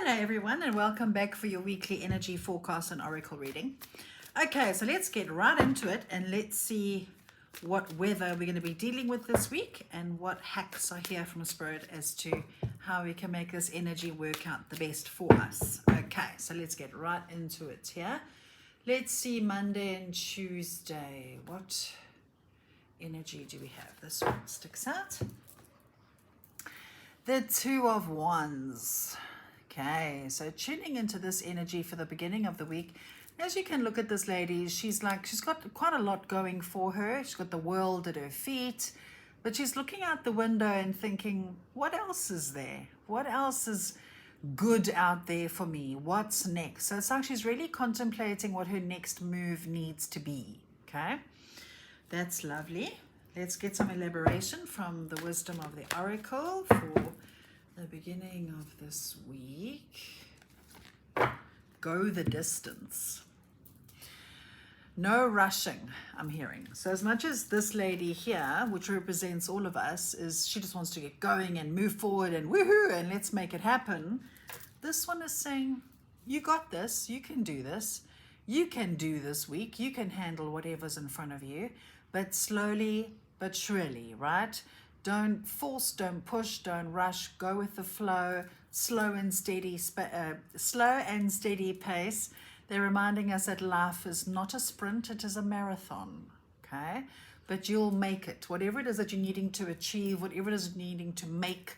Hello everyone and welcome back for your weekly energy forecast and oracle reading. Okay, so let's get right into it and let's see what weather we're going to be dealing with this week and what hacks are here from Spirit as to how we can make this energy work out the best for us. Okay, so let's get right into it here. Let's see Monday and Tuesday. What energy do we have? This one sticks out. The Two of Wands. Okay, so tuning into this energy for the beginning of the week. As you can look at this lady, she's got quite a lot going for her. She's got the world at her feet, but she's looking out the window and thinking, what else is there? What else is good out there for me? What's next? So it's like she's really contemplating what her next move needs to be. Okay, that's lovely. Let's get some elaboration from the wisdom of the oracle for the beginning of this week. Go the distance. No rushing, I'm hearing. So as much as this lady here, which represents all of us, is she just wants to get going and move forward and woohoo and let's make it happen. This one is saying, you got this, you can do this, you can do this week, you can handle whatever's in front of you, but slowly but surely, right? Don't force, don't push, don't rush. Go with the flow, slow and steady pace. They're reminding us that life is not a sprint, it is a marathon, okay? But you'll make it. Whatever it is that you're needing to achieve, whatever it is you're needing to make,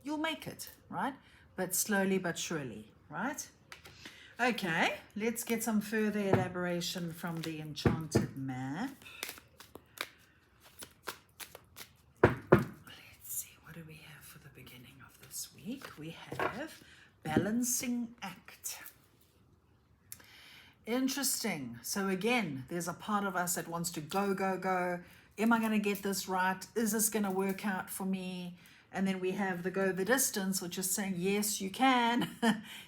you'll make it, right? But slowly but surely, right? Okay, let's get some further elaboration from the Enchanted Map. We have balancing act. Interesting. So again, there's a part of us that wants to go, go, go. Am I going to get this right? Is this going to work out for me? And then we have the go the distance, which is saying, yes, you can.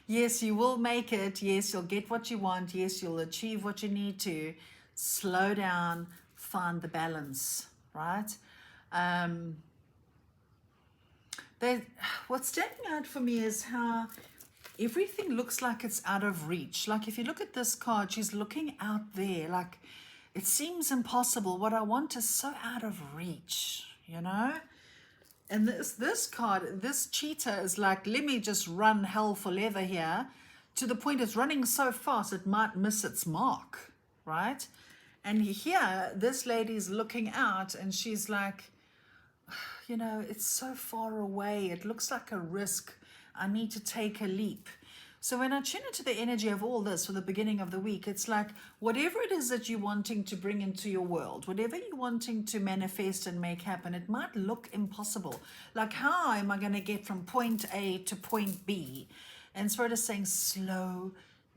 Yes, you will make it. Yes, you'll get what you want. Yes, you'll achieve what you need to. Slow down, find the balance, right? What's standing out for me is how everything looks like it's out of reach. Like if you look at this card, she's looking out there. Like it seems impossible. What I want is so out of reach, you know? And this card, this cheetah is like, let me just run hell for leather here, to the point it's running so fast it might miss its mark, right? And here, this lady's looking out and she's like, you know, it's so far away. It looks like a risk. I need to take a leap. So when I tune into the energy of all this for the beginning of the week, it's like whatever it is that you're wanting to bring into your world, whatever you're wanting to manifest and make happen, it might look impossible. Like, how am I going to get from point A to point B? And Spirit is saying, slow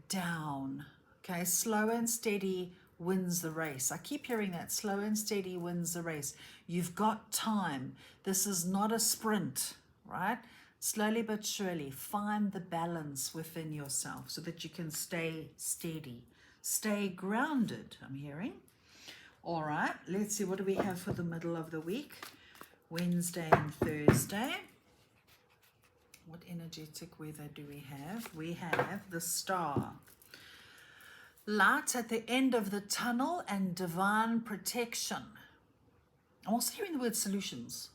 down. Okay, slow and steady wins the race. I keep hearing that. Slow and steady wins the race. You've got time. This is not a sprint, right? Slowly but surely, find the balance within yourself so that you can stay steady, stay grounded, I'm hearing. All right, let's see, what do we have for the middle of the week? Wednesday and Thursday. What energetic weather do we have? We have the Star. Light at the end of the tunnel and divine protection. I'm also hearing the word solutions.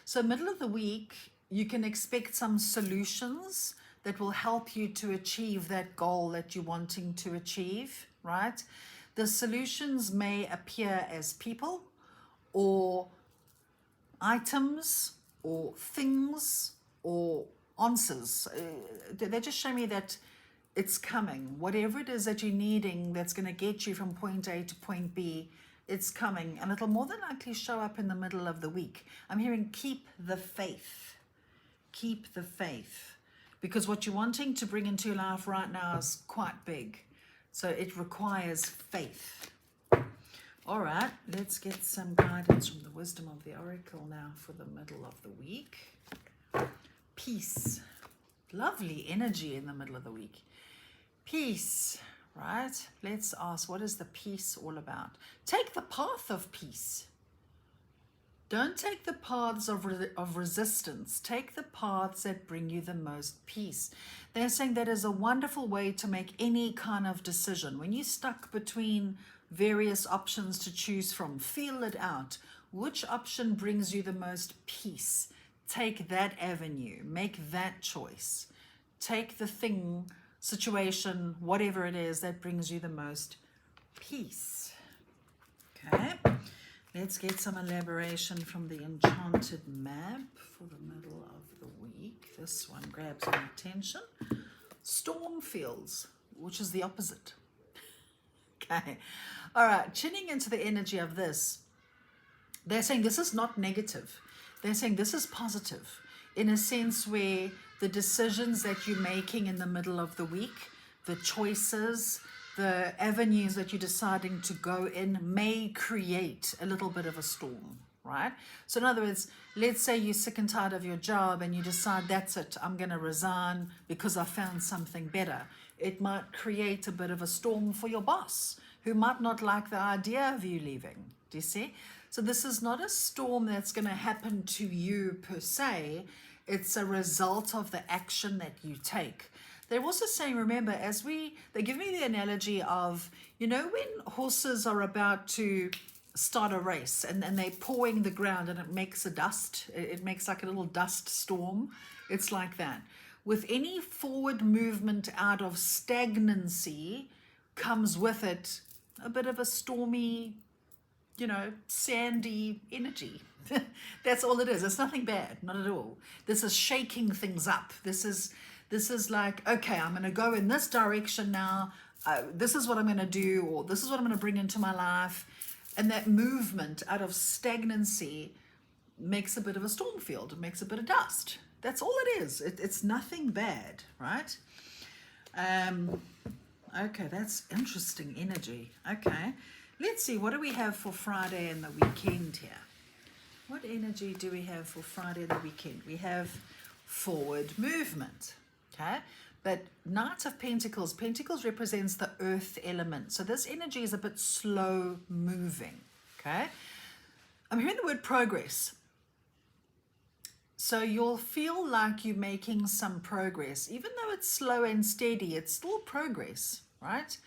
So middle of the week, you can expect some solutions that will help you to achieve that goal that you're wanting to achieve, right? The solutions may appear as people or items or things or answers. They just show me that it's coming. Whatever it is that you're needing that's going to get you from point A to point B, it's coming. And it'll more than likely show up in the middle of the week. I'm hearing keep the faith. Keep the faith. Because what you're wanting to bring into your life right now is quite big. So it requires faith. All right, let's get some guidance from the wisdom of the oracle now for the middle of the week. Peace. Lovely energy in the middle of the week. Peace, right? Let's ask, what is the peace all about? Take the path of peace. Don't take the paths of resistance. Take the paths that bring you the most peace. They're saying that is a wonderful way to make any kind of decision. When you're stuck between various options to choose from, feel it out. Which option brings you the most peace? Take that avenue. Make that choice. Take the thing, situation, whatever it is that brings you the most peace. Okay. Let's get some elaboration from the enchanted map for the middle of the week. This one grabs my attention. Storm fields, which is the opposite. Okay. All right. Tuning into the energy of this, they're saying this is not negative. They're saying this is positive in a sense where the decisions that you're making in the middle of the week, the choices, the avenues that you're deciding to go in may create a little bit of a storm, right? So in other words, let's say you're sick and tired of your job and you decide, that's it, I'm going to resign because I found something better. It might create a bit of a storm for your boss, who might not like the idea of you leaving. Do you see? So this is not a storm that's going to happen to you per se. It's a result of the action that you take. They're also saying, remember, they give me the analogy of, when horses are about to start a race and they're pawing the ground and it makes a dust, it makes like a little dust storm. It's like that. With any forward movement out of stagnancy comes with it a bit of a stormy, sandy energy. That's all it is. It's nothing bad, not at all. This is shaking things up. This is like, okay, I'm going to go in this direction now. This is what I'm going to do, or this is what I'm going to bring into my life. And that movement out of stagnancy makes a bit of a storm field. It makes a bit of dust. That's all it is. It's nothing bad, right? Okay, that's interesting energy. Okay, let's see. What do we have for Friday and the weekend here? What energy do we have for Friday and the weekend? We have forward movement. Okay, but Knight of Pentacles represents the earth element. So this energy is a bit slow moving. Okay, I'm hearing the word progress. So you'll feel like you're making some progress. Even though it's slow and steady, it's still progress, right?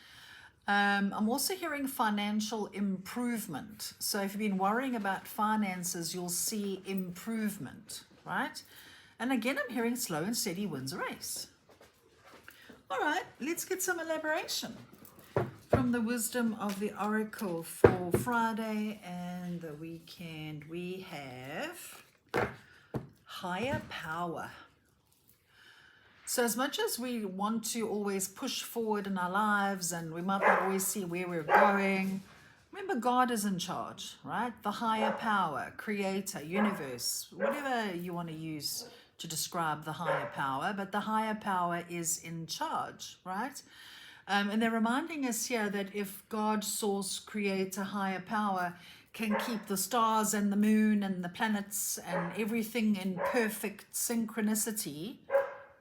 I'm also hearing financial improvement. So if you've been worrying about finances, you'll see improvement, right? And again, I'm hearing slow and steady wins a race. All right, let's get some elaboration from the wisdom of the oracle for Friday and the weekend. We have higher power. So as much as we want to always push forward in our lives and we might not always see where we're going, remember God is in charge, right? The higher power, creator, universe, whatever you want to use to describe the higher power, but the higher power is in charge, right? And they're reminding us here that if God, source, creator, higher power can keep the stars and the moon and the planets and everything in perfect synchronicity.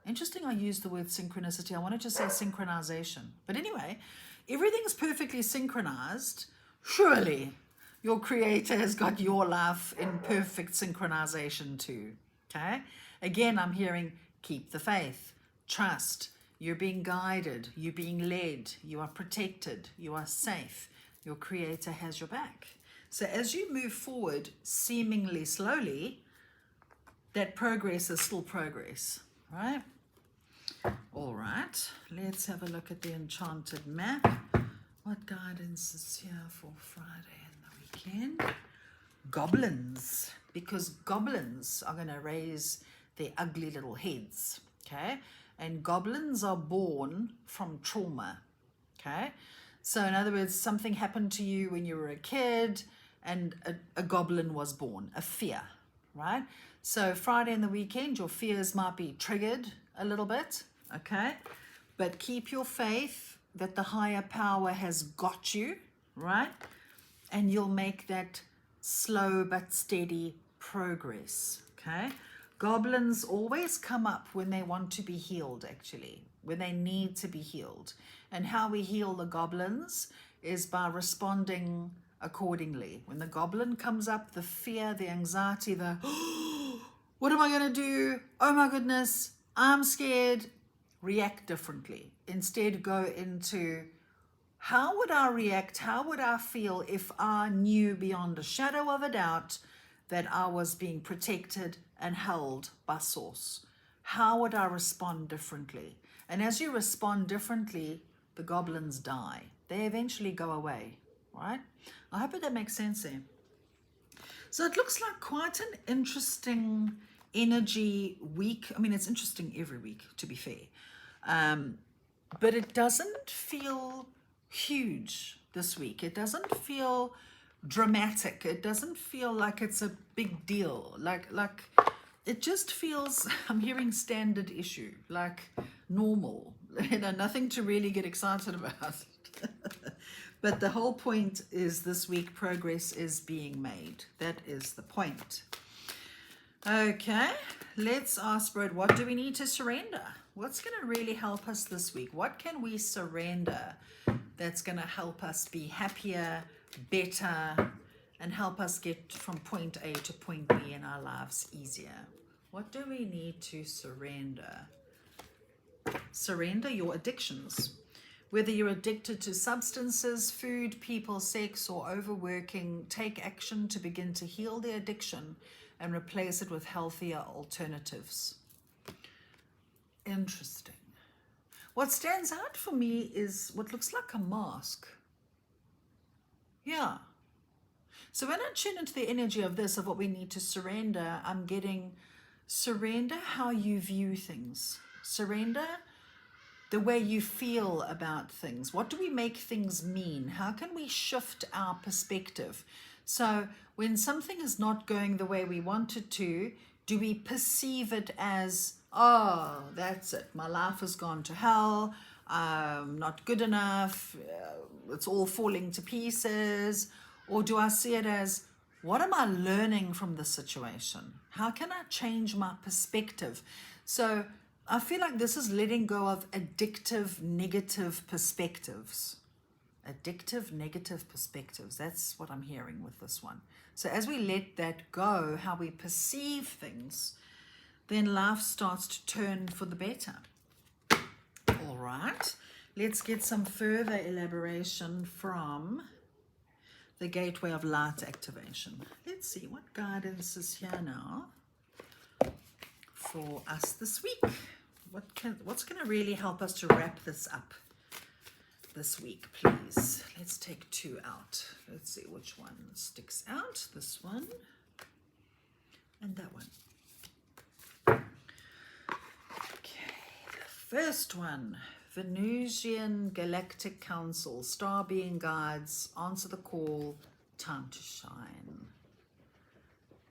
Interesting, I used the word synchronicity. I wanted to say synchronization. But anyway, everything's perfectly synchronized. Surely your creator has got your life in perfect synchronization too. Okay? Again, I'm hearing keep the faith, trust. You're being guided, you're being led, you are protected, you are safe. Your creator has your back. So as you move forward, seemingly slowly, that progress is still progress, right? All right, let's have a look at the enchanted map. What guidance is here for Friday and the weekend? Goblins, because goblins are going to raise their ugly little heads, okay? And goblins are born from trauma, okay? So in other words, something happened to you when you were a kid and a goblin was born, a fear, right? So Friday and the weekend, your fears might be triggered a little bit, okay? But keep your faith that the higher power has got you, right? And you'll make that slow but steady progress, okay? Goblins always come up when they want to be healed, actually, when they need to be healed. And how we heal the goblins is by responding accordingly. When the goblin comes up, the fear, the anxiety, the what am I going to do? Oh my goodness, I'm scared. React differently. Instead, go into how would I react? How would I feel if I knew beyond a shadow of a doubt that I was being protected and held by Source? How would I respond differently? And as you respond differently, the goblins die. They eventually go away, right? I hope that makes sense there. So it looks like quite an interesting energy week. I mean, it's interesting every week, to be fair. But it doesn't feel huge this week. It doesn't feel dramatic. It doesn't feel like it's a big deal. Like it just feels, I'm hearing standard issue, like normal, nothing to really get excited about. But the whole point is this week progress is being made. That is the point. Okay, let's ask Spirit, what do we need to surrender? What's going to really help us this week? What can we surrender that's going to help us be happier, better, and help us get from point A to point B in our lives easier? What do we need to surrender? Surrender your addictions. Whether you're addicted to substances, food, people, sex, or overworking, take action to begin to heal the addiction and replace it with healthier alternatives. Interesting. What stands out for me is what looks like a mask. Yeah. So when I tune into the energy of this, of what we need to surrender, I'm getting surrender how you view things. Surrender the way you feel about things. What do we make things mean? How can we shift our perspective? So when something is not going the way we want it to, do we perceive it as, oh, that's it, my life has gone to hell, I'm not good enough, it's all falling to pieces? Or do I see it as, what am I learning from this situation? How can I change my perspective? So I feel like this is letting go of addictive, negative perspectives. Addictive, negative perspectives. That's what I'm hearing with this one. So as we let that go, how we perceive things, then life starts to turn for the better. All right. Let's get some further elaboration from the Gateway of Light activation. Let's see what guidance is here now for us this week. What's going to really help us to wrap this up this week, please? Let's take 2 out. Let's see which one sticks out. This one and that one. Okay, the first one, Venusian Galactic Council, Star Being Guides, answer the call, time to shine.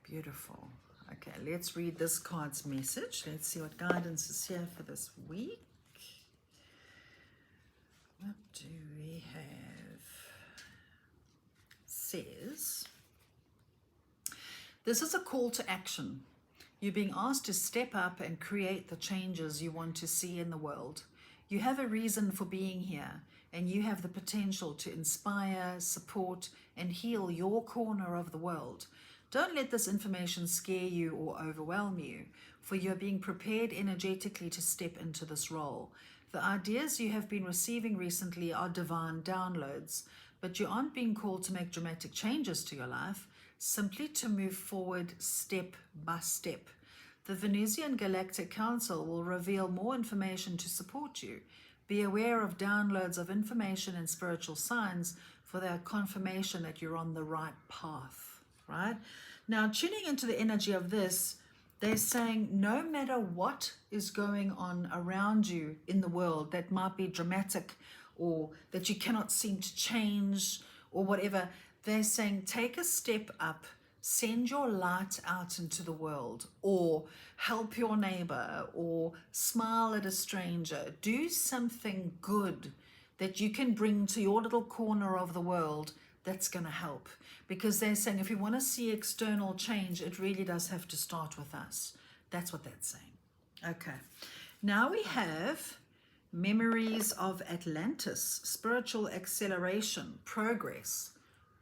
Beautiful. Okay, let's read this card's message. Let's see what guidance is here for this week. What do we have? Says, this is a call to action. You're being asked to step up and create the changes you want to see in the world. You have a reason for being here, and you have the potential to inspire, support, and heal your corner of the world. Don't let this information scare you or overwhelm you, for you're being prepared energetically to step into this role. The ideas you have been receiving recently are divine downloads, but you aren't being called to make dramatic changes to your life, simply to move forward step by step. The Venusian Galactic Council will reveal more information to support you. Be aware of downloads of information and spiritual signs, for they are confirmation that you're on the right path. Right? Now, tuning into the energy of this, they're saying no matter what is going on around you in the world that might be dramatic or that you cannot seem to change or whatever, they're saying take a step up, send your light out into the world, or help your neighbor, or smile at a stranger. Do something good that you can bring to your little corner of the world that's going to help. Because they're saying if you want to see external change, it really does have to start with us. That's what that's saying. Okay. Now we have Memories of Atlantis, spiritual acceleration, progress.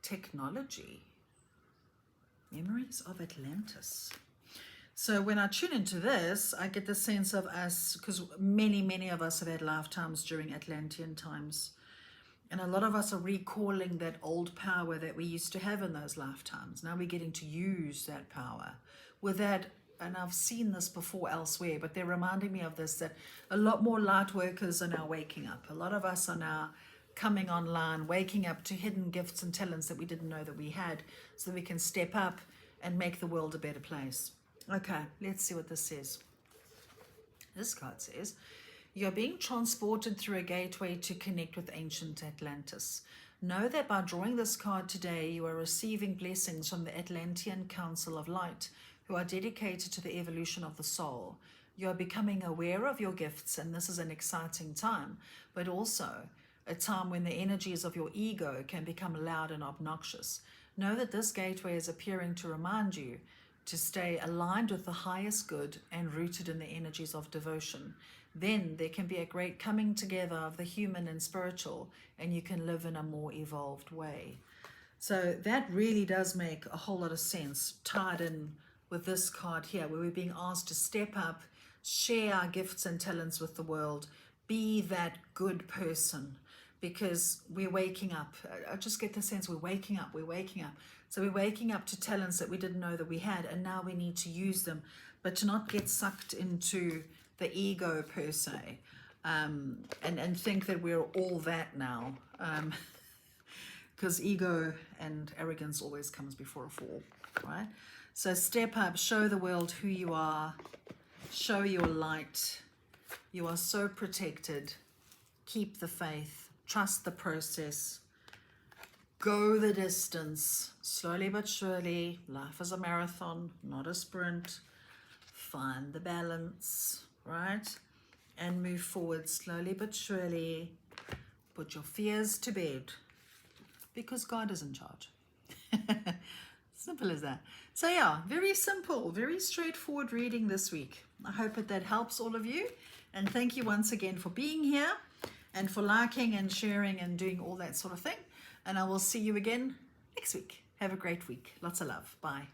technology. Memories of Atlantis. So when I tune into this, I get the sense of us, because many of us have had lifetimes during Atlantean times. And a lot of us are recalling that old power that we used to have in those lifetimes. Now we're getting to use that power. With that, and I've seen this before elsewhere, but they're reminding me of this, that a lot more light workers are now waking up. A lot of us are now coming online, waking up to hidden gifts and talents that we didn't know that we had, so that we can step up and make the world a better place. Okay, let's see what this says. This card says, you're being transported through a gateway to connect with ancient Atlantis. Know that by drawing this card today, you are receiving blessings from the Atlantean Council of Light, who are dedicated to the evolution of the soul. You are becoming aware of your gifts, and this is an exciting time, but also a time when the energies of your ego can become loud and obnoxious. Know that this gateway is appearing to remind you to stay aligned with the highest good and rooted in the energies of devotion. Then there can be a great coming together of the human and spiritual, and you can live in a more evolved way. So that really does make a whole lot of sense, tied in with this card here, where we're being asked to step up, share our gifts and talents with the world, be that good person, because we're waking up. I just get the sense we're waking up. So we're waking up to talents that we didn't know that we had, and now we need to use them, but to not get sucked into the ego per se, and think that we're all that now, because ego and arrogance always comes before a fall, right? So step up, show the world who you are, show your light. You are so protected. Keep the faith, trust the process, go the distance, slowly but surely. Life is a marathon, not a sprint. Find the balance, right? And move forward slowly but surely. Put your fears to bed, because God is in charge. Simple as that. So yeah, very simple, very straightforward reading this week. I hope that helps all of you. And thank you once again for being here and for liking and sharing and doing all that sort of thing. And I will see you again next week. Have a great week. Lots of love. Bye.